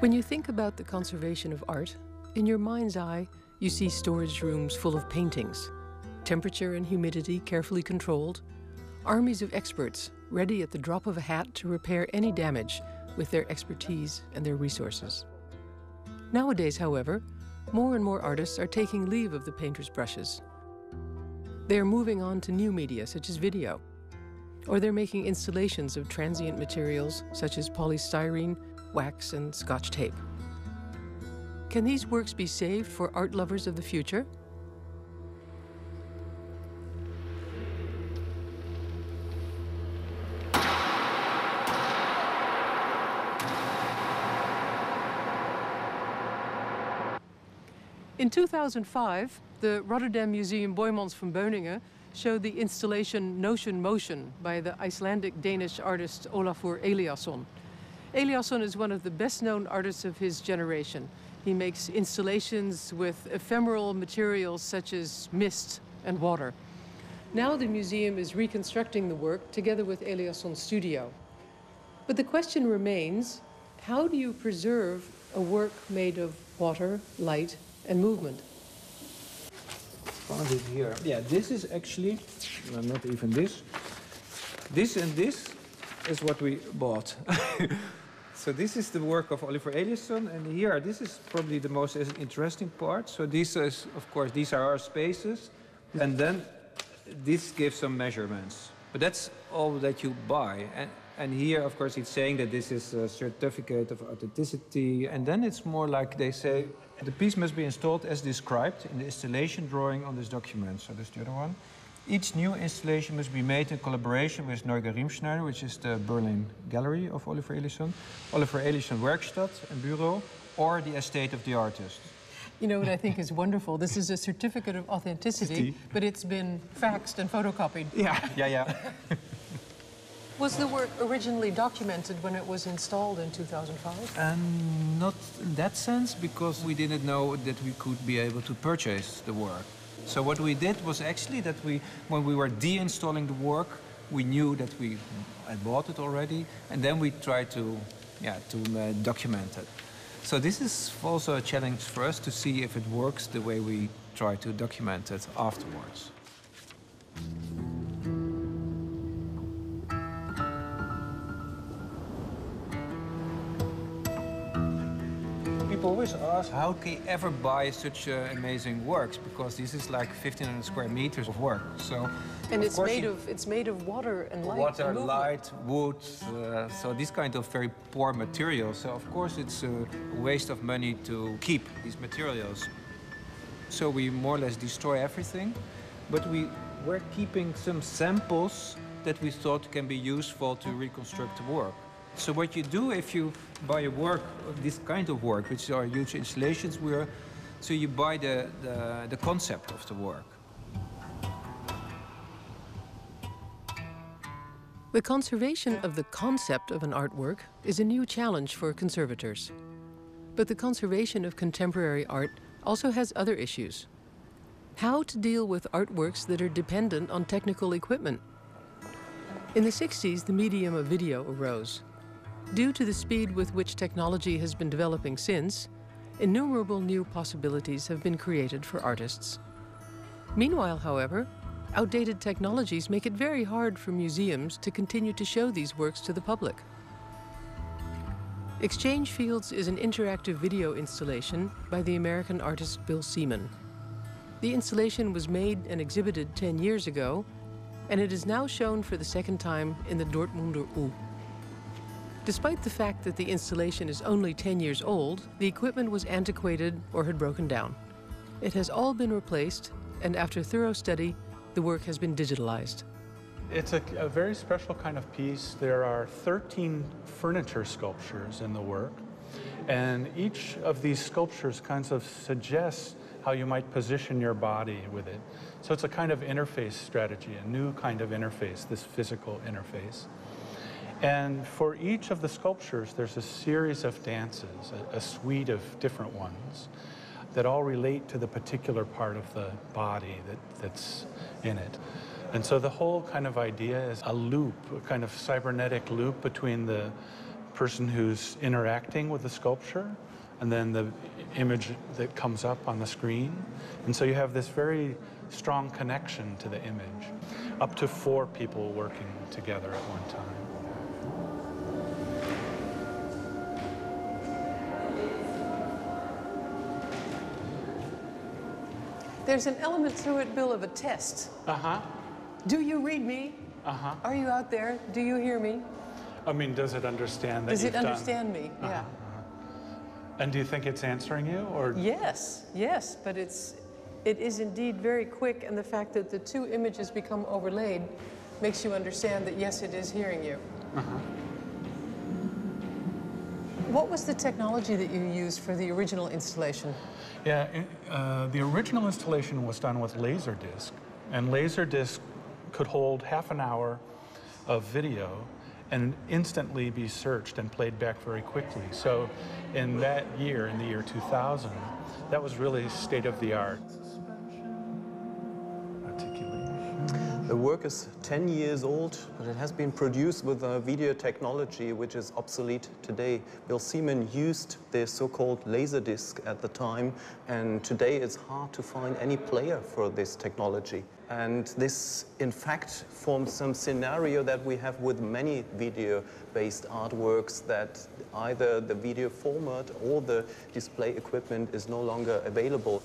When you think about the conservation of art, in your mind's eye, you see storage rooms full of paintings, temperature and humidity carefully controlled, armies of experts ready at the drop of a hat to repair any damage with their expertise and their resources. Nowadays, however, more and more artists are taking leave of the painter's brushes. They are moving on to new media such as video, or they're making installations of transient materials such as polystyrene, wax, and Scotch tape. Can these works be saved for art lovers of the future? In 2005, the Rotterdam Museum Boijmans van Beuningen showed the installation Notion Motion by the Icelandic-Danish artist Olafur Eliasson. Eliasson is one of the best-known artists of his generation. He makes installations with ephemeral materials such as mist and water. Now the museum is reconstructing the work together with Eliasson's studio. But the question remains, how do you preserve a work made of water, light, and movement? Found it here. Yeah, this is actually, well, not even this. This and this is what we bought. So this is the work of Olafur Eliasson, and here, this is probably the most interesting part. So this is, of course, these are our spaces, and then this gives some measurements. But that's all that you buy. And here, of course, it's saying that this is a certificate of authenticity, and then it's more like they say, the piece must be installed as described in the installation drawing on this document. So that's the other one. Each new installation must be made in collaboration with Neuger Riemschneider, which is the Berlin gallery of Olafur Eliasson, Olafur Eliasson Werkstatt and Bureau, or the estate of the artist. You know what I think is wonderful? This is a certificate of authenticity, but it's been faxed and photocopied. Yeah. Was the work originally documented when it was installed in 2005? Not in that sense, because we didn't know that we could be able to purchase the work. So what we did was actually that when we were de-installing the work, we knew that we had bought it already, and then we tried to document it. So this is also a challenge for us to see if it works the way we try to document it afterwards. People always ask, how can you ever buy such amazing works? Because this is like 1,500 square meters of work. So, and it's made of water and light. Water, light, wood, so this kind of very poor materials. So of course it's a waste of money to keep these materials. So we more or less destroy everything, but we were keeping some samples that we thought can be useful to reconstruct the work. So what you do if you buy a work, this kind of work, which are huge installations, so you buy the concept of the work. The conservation of the concept of an artwork is a new challenge for conservators. But the conservation of contemporary art also has other issues. How to deal with artworks that are dependent on technical equipment? In the 60s, the medium of video arose. Due to the speed with which technology has been developing since, innumerable new possibilities have been created for artists. Meanwhile, however, outdated technologies make it very hard for museums to continue to show these works to the public. Exchange Fields is an interactive video installation by the American artist Bill Seaman. The installation was made and exhibited 10 years ago, and it is now shown for the second time in the Dortmunder U. Despite the fact that the installation is only 10 years old, the equipment was antiquated or had broken down. It has all been replaced, and after thorough study, the work has been digitalized. It's a very special kind of piece. There are 13 furniture sculptures in the work, and each of these sculptures kind of suggests how you might position your body with it. So it's a kind of interface strategy, a new kind of interface, this physical interface. And for each of the sculptures, there's a series of dances, a suite of different ones that all relate to the particular part of the body that's in it. And so the whole kind of idea is a loop, a kind of cybernetic loop between the person who's interacting with the sculpture, and then the image that comes up on the screen. And so you have this very strong connection to the image. Up to 4 people working together at one time. There's an element to it, Bill, of a test. Uh-huh. Do you read me? Uh-huh. Are you out there? Do you hear me? I mean, does it understand that Does you've it understand done? me? Yeah. Uh-huh. And do you think it's answering you, or? Yes, yes, but it is indeed very quick, and the fact that the 2 images become overlaid makes you understand that, yes, it is hearing you. Uh-huh. What was the technology that you used for the original installation? Yeah, the original installation was done with Laserdisc, and Laserdisc could hold half an hour of video and instantly be searched and played back very quickly. So in that year, in the year 2000, that was really state-of-the-art. The work is 10 years old, but it has been produced with a video technology which is obsolete today. Bill Seaman used the so-called Laserdisc at the time, and today it's hard to find any player for this technology. And this, in fact, forms some scenario that we have with many video-based artworks, that either the video format or the display equipment is no longer available.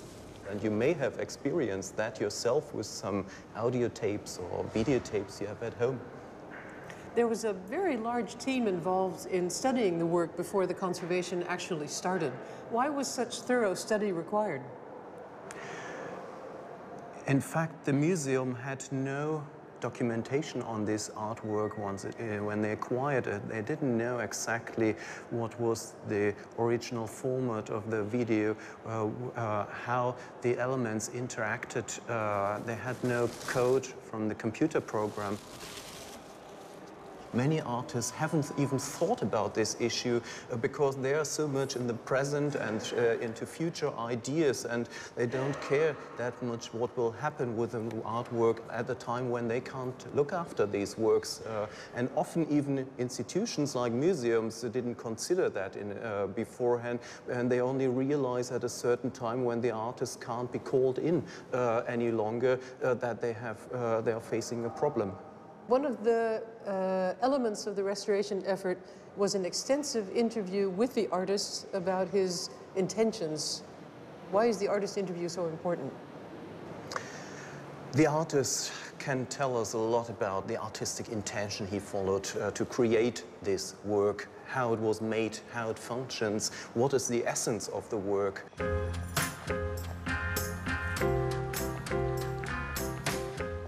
And you may have experienced that yourself with some audio tapes or videotapes you have at home. There was a very large team involved in studying the work before the conservation actually started. Why was such thorough study required? In fact, the museum had no documentation on this artwork when they acquired it. They didn't know exactly what was the original format of the video, how the elements interacted. They had no code from the computer program. Many artists haven't even thought about this issue because they are so much in the present and into future ideas, and they don't care that much what will happen with the artwork at the time when they can't look after these works. And often even institutions like museums didn't consider that beforehand, and they only realize at a certain time when the artist can't be called in any longer that they are facing a problem. One of the elements of the restoration effort was an extensive interview with the artist about his intentions. Why is the artist interview so important? The artist can tell us a lot about the artistic intention he followed to create this work, how it was made, how it functions, what is the essence of the work.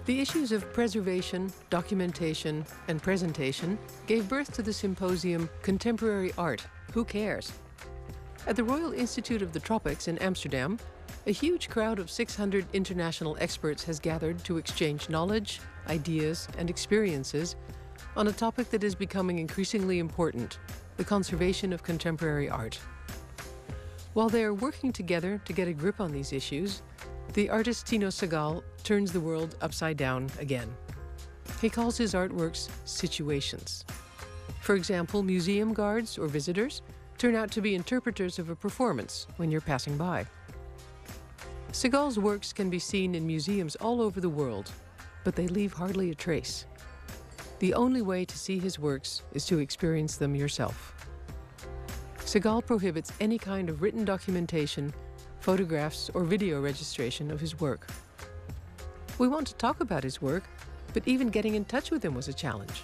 The issues of preservation, documentation, and presentation gave birth to the symposium Contemporary Art, Who Cares? At the Royal Institute of the Tropics in Amsterdam, a huge crowd of 600 international experts has gathered to exchange knowledge, ideas, and experiences on a topic that is becoming increasingly important, the conservation of contemporary art. While they are working together to get a grip on these issues, the artist Tino Segal turns the world upside down again. He calls his artworks situations. For example, museum guards or visitors turn out to be interpreters of a performance when you're passing by. Segal's works can be seen in museums all over the world, but they leave hardly a trace. The only way to see his works is to experience them yourself. Segal prohibits any kind of written documentation, photographs, or video registration of his work. We want to talk about his work, but even getting in touch with him was a challenge.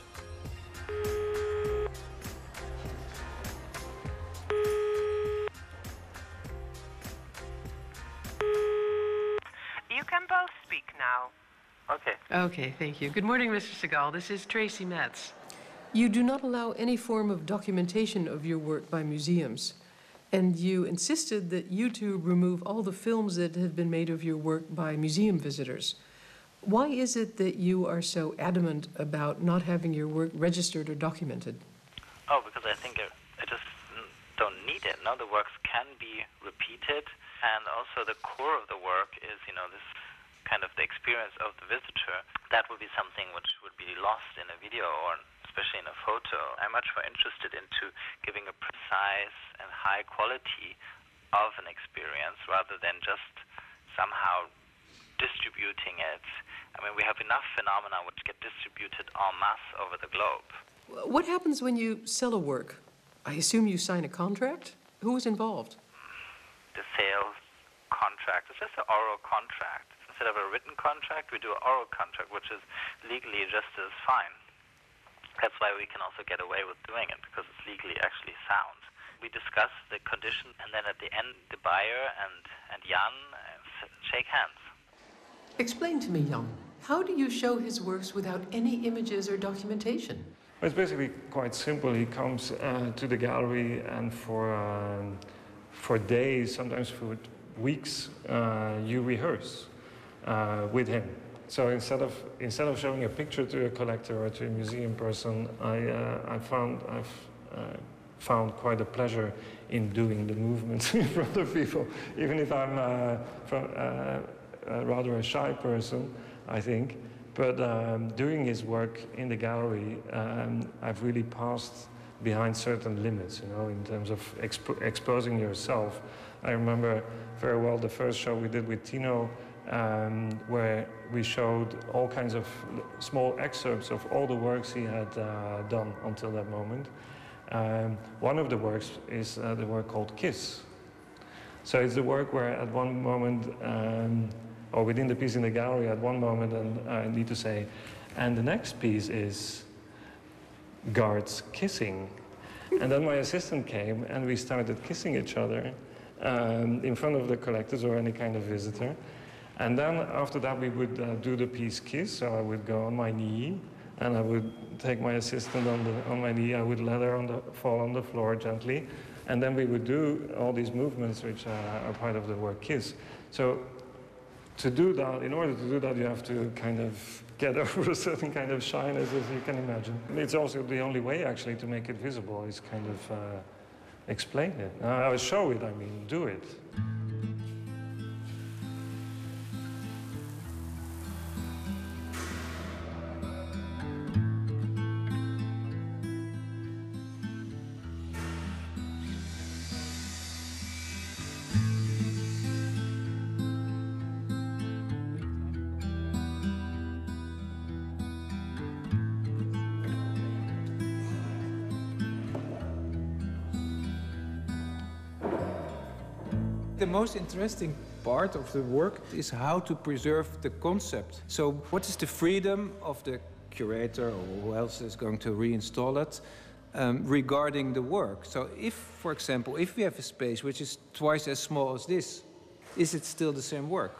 You can both speak now. Okay. Okay, thank you. Good morning, Mr. Segal. This is Tracy Metz. You do not allow any form of documentation of your work by museums, and you insisted that YouTube remove all the films that have been made of your work by museum visitors. Why is it that you are so adamant about not having your work registered or documented? Oh, because I think I just don't need it. Now the works can be repeated, and also the core of the work is, this kind of the experience of the visitor. That would be something which would be lost in a video or especially in a photo. I'm much more interested into giving a precise and high quality of an experience rather than just somehow distributing it. I mean, we have enough phenomena which get distributed en masse over the globe. What happens when you sell a work? I assume you sign a contract? Who is involved? The sales contract, it's just an oral contract. Instead of a written contract, we do an oral contract, which is legally just as fine. That's why we can also get away with doing it, because it's legally actually sound. We discuss the condition, and then at the end, the buyer and Jan shake hands. Explain to me, Jan, how do you show his works without any images or documentation? It's basically quite simple. He comes to the gallery, and for days, sometimes for weeks, you rehearse with him. So instead of showing a picture to a collector or to a museum person, I've found quite a pleasure in doing the movements in front of people, even if I'm rather a shy person, I think. But doing his work in the gallery, I've really passed behind certain limits, you know, in terms of exposing yourself. I remember very well the first show we did with Tino, where we showed all kinds of small excerpts of all the works he had done until that moment. One of the works is the work called Kiss. So it's the work where at one moment, or within the piece in the gallery at one moment, and I need to say, and the next piece is guards kissing. And then my assistant came and we started kissing each other in front of the collectors or any kind of visitor. And then after that we would do the piece Kiss, so I would go on my knee and I would take my assistant on my knee, I would let her fall on the floor gently, and then we would do all these movements which are part of the word Kiss. So to do that, in order to do that, you have to kind of get over a certain kind of shyness, as you can imagine. It's also the only way, actually, to make it visible, is kind of explain it. I show it, I mean, do it. The most interesting part of the work is how to preserve the concept. So what is the freedom of the curator or who else is going to reinstall it regarding the work? So if, for example, if we have a space which is twice as small as this, is it still the same work?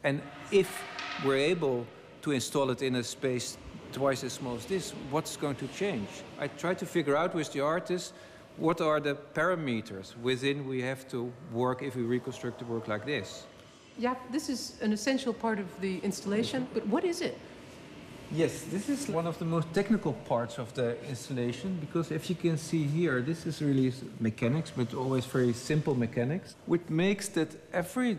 And if we're able to install it in a space twice as small as this, what's going to change? I try to figure out with the artist what are the parameters within we have to work if we reconstruct the work like this. Yeah, this is an essential part of the installation, but what is it? Yes, this is one of the most technical parts of the installation, because if you can see here, this is really mechanics, but always very simple mechanics, which makes that every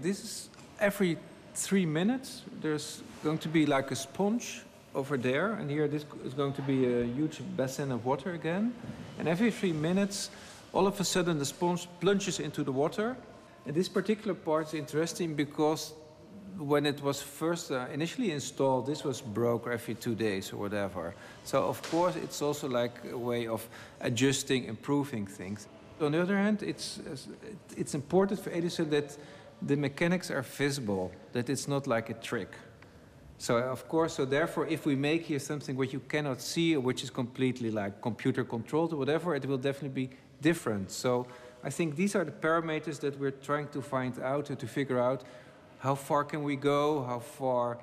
3 minutes there's going to be like a sponge over there, and here this is going to be a huge basin of water again. And every 3 minutes, all of a sudden the sponge plunges into the water. And this particular part is interesting because when it was first initially installed, this was broke every 2 days or whatever. So of course it's also like a way of adjusting, improving things. On the other hand, it's important for Edison that the mechanics are visible, that it's not like a trick. So of course, so therefore, if we make here something which you cannot see, or which is completely like computer controlled or whatever, it will definitely be different. So I think these are the parameters that we're trying to find out and to figure out how far can we go, how far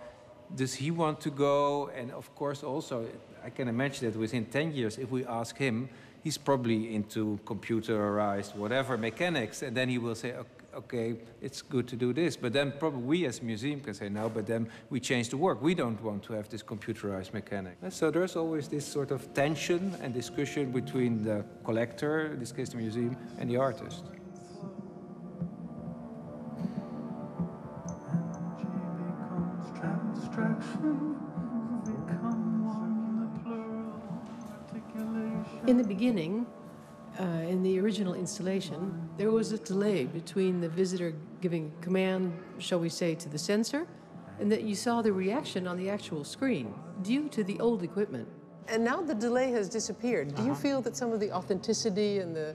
does he want to go, and of course also, I can imagine that within 10 years, if we ask him, he's probably into computerized whatever mechanics, and then he will say, okay, it's good to do this. But then probably we as a museum can say, no, but then we change the work. We don't want to have this computerized mechanic. So there's always this sort of tension and discussion between the collector, in this case the museum, and the artist. In the beginning, in the original installation, there was a delay between the visitor giving command, shall we say, to the sensor, and that you saw the reaction on the actual screen due to the old equipment. And now the delay has disappeared. Do you feel that some of the authenticity and the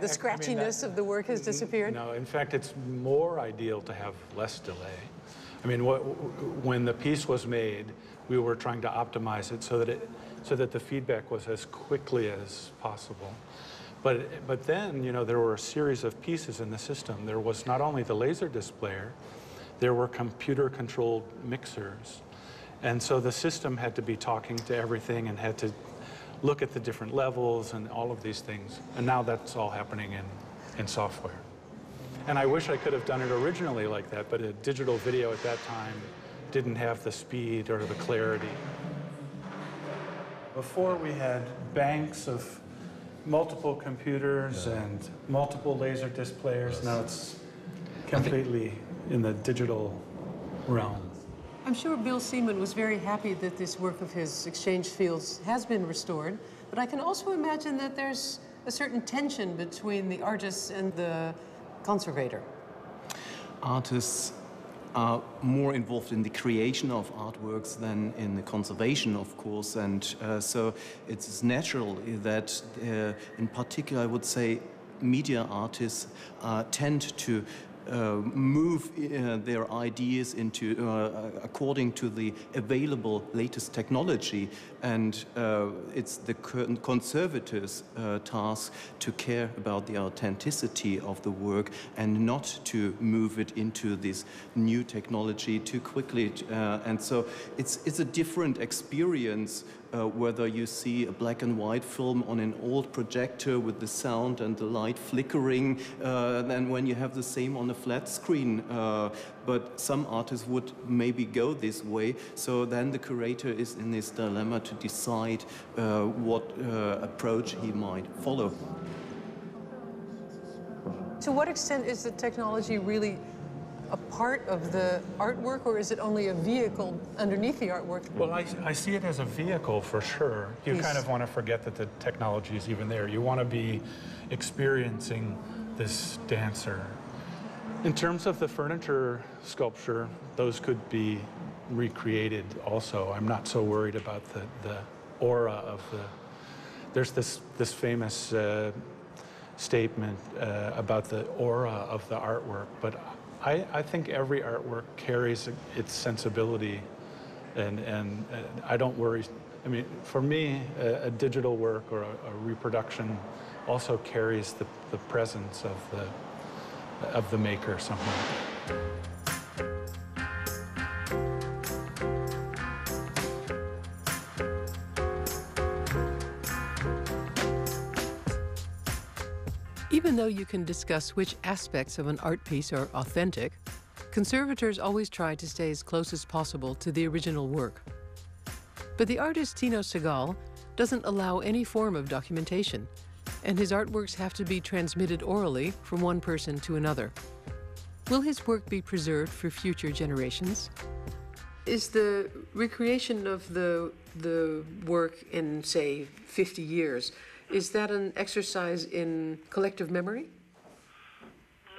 scratchiness of the work has disappeared? No, in fact, it's more ideal to have less delay. I mean, when the piece was made, we were trying to optimize it so that the feedback was as quickly as possible. But then, you know, there were a series of pieces in the system. There was not only the laser displayer, there were computer-controlled mixers. And so the system had to be talking to everything and had to look at the different levels and all of these things. And now that's all happening in software. And I wish I could have done it originally like that, but a digital video at that time didn't have the speed or the clarity. Before we had banks of multiple computers and multiple laser displayers. Now it's completely in the digital realm. I'm sure Bill Seaman was very happy that this work of his exchange fields has been restored, but I can also imagine that there's a certain tension between the artist and the conservator. Artists are more involved in the creation of artworks than in the conservation, of course, and so it's natural that, in particular, I would say, media artists tend to move their ideas into according to the available latest technology, and it's the conservators' task to care about the authenticity of the work and not to move it into this new technology too quickly. And so it's a different experience whether you see a black and white film on an old projector with the sound and the light flickering than when you have the same on a flat screen. But some artists would maybe go this way, so then the curator is in this dilemma to decide what approach he might follow. To what extent is the technology really a part of the artwork, or is it only a vehicle underneath the artwork? Well, I see it as a vehicle for sure. You kind of want to forget that the technology is even there. You want to be experiencing this dancer. In terms of the furniture sculpture, those could be recreated also. I'm not so worried about the aura of the... There's this famous statement about the aura of the artwork, but I think every artwork carries its sensibility, and I don't worry. I mean, for me, a digital work or a reproduction also carries the presence of the maker somehow. Even though you can discuss which aspects of an art piece are authentic, conservators always try to stay as close as possible to the original work. But the artist Tino Segal doesn't allow any form of documentation, and his artworks have to be transmitted orally from one person to another. Will his work be preserved for future generations? Is the recreation of the work in, say, 50 years, is that an exercise in collective memory?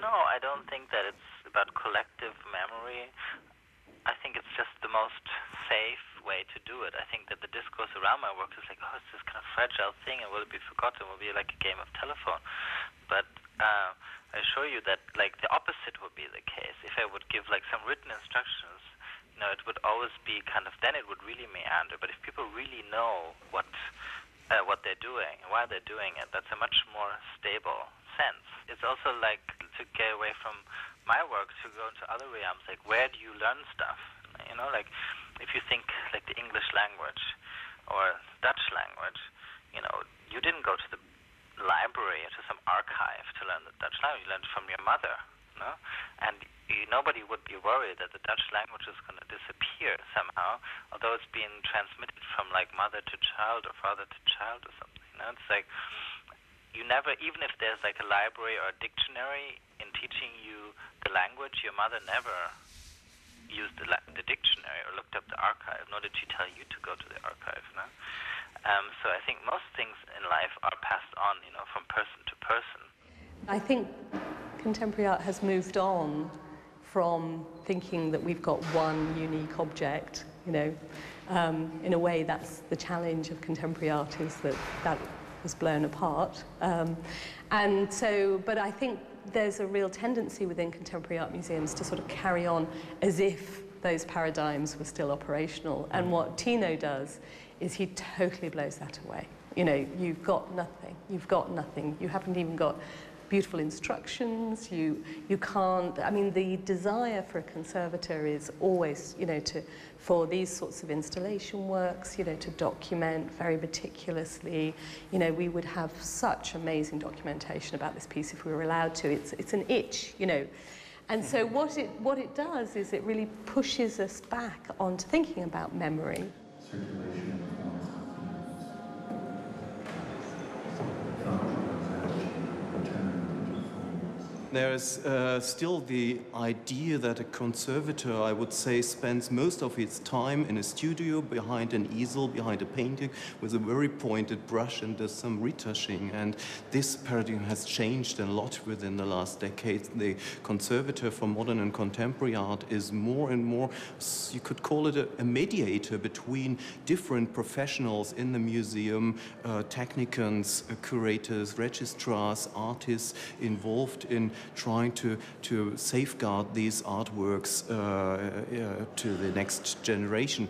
No, I don't think that it's about collective memory. I think it's just the most safe way to do it. I think that the discourse around my work is like, oh, it's this kind of fragile thing, and will it be forgotten? It will be like a game of telephone. But I assure you that like the opposite would be the case. If I would give like some written instructions, you know, it would always be kind of, then it would really meander. But if people really know what they're doing and why they're doing it, that's a much more stable sense. It's also like to get away from my work to go into other realms, like where do you learn stuff? You know, like if you think like the English language or Dutch language, you know, you didn't go to the library or to some archive to learn the Dutch language. You learned from your mother, you know? And nobody would be worried that the Dutch language is going to disappear somehow, although it's being transmitted from like mother to child or father to child or something. You know, it's like you never, even if there's like a library or a dictionary in teaching you the language, your mother never used the dictionary or looked up the archive, nor did she tell you to go to the archive. No? So I think most things in life are passed on, you know, from person to person. I think contemporary art has moved on from thinking that we've got one unique object, you know. In a way, that's the challenge of contemporary art, is that was blown apart. And so, but I think there's a real tendency within contemporary art museums to sort of carry on as if those paradigms were still operational. And what Tino does is he totally blows that away. You know, you've got nothing. You've got nothing. You haven't even got beautiful instructions. You can't. I mean, the desire for a conservator is always, you know, for these sorts of installation works, you know, to document very meticulously. You know, we would have such amazing documentation about this piece if we were allowed to. It's an itch, you know. And so what it does is it really pushes us back onto thinking about memory. There's still the idea that a conservator, I would say, spends most of his time in a studio behind an easel, behind a painting, with a very pointed brush and does some retouching. And this paradigm has changed a lot within the last decade. The conservator for modern and contemporary art is more and more, you could call it a mediator between different professionals in the museum, technicians, curators, registrars, artists involved in trying to safeguard these artworks to the next generation.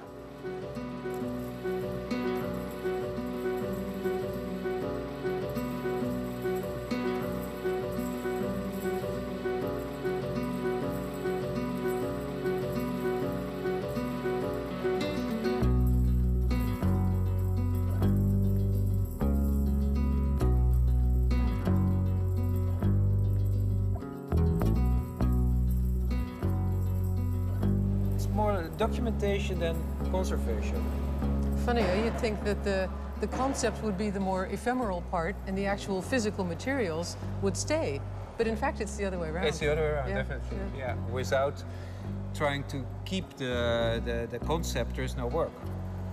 Documentation than conservation. Funny, you'd think that the concept would be the more ephemeral part and the actual physical materials would stay. But in fact, it's the other way around. It's the other way around, yeah, definitely. Yeah. Without trying to keep the concept, there's no work.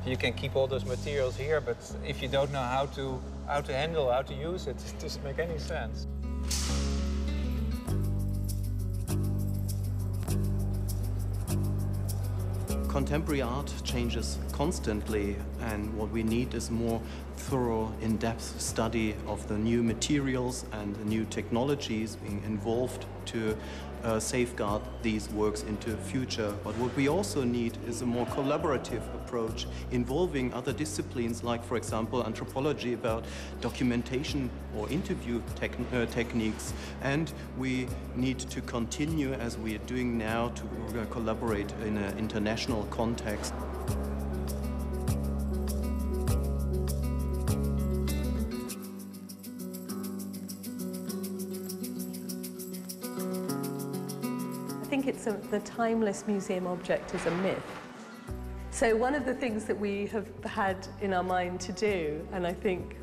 You can keep all those materials here, but if you don't know how to handle, how to use it, it doesn't make any sense. Contemporary art changes constantly, and what we need is more thorough, in-depth study of the new materials and the new technologies being involved to safeguard these works into the future. But what we also need is a more collaborative approach involving other disciplines, like, for example, anthropology, about documentation or interview techniques. And we need to continue, as we are doing now, to collaborate in an international context. I think the timeless museum object is a myth. So one of the things that we have had in our mind to do, and I think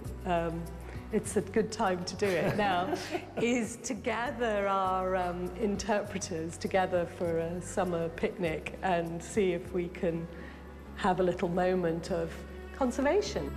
it's a good time to do it now, is to gather our interpreters together for a summer picnic and see if we can have a little moment of conservation.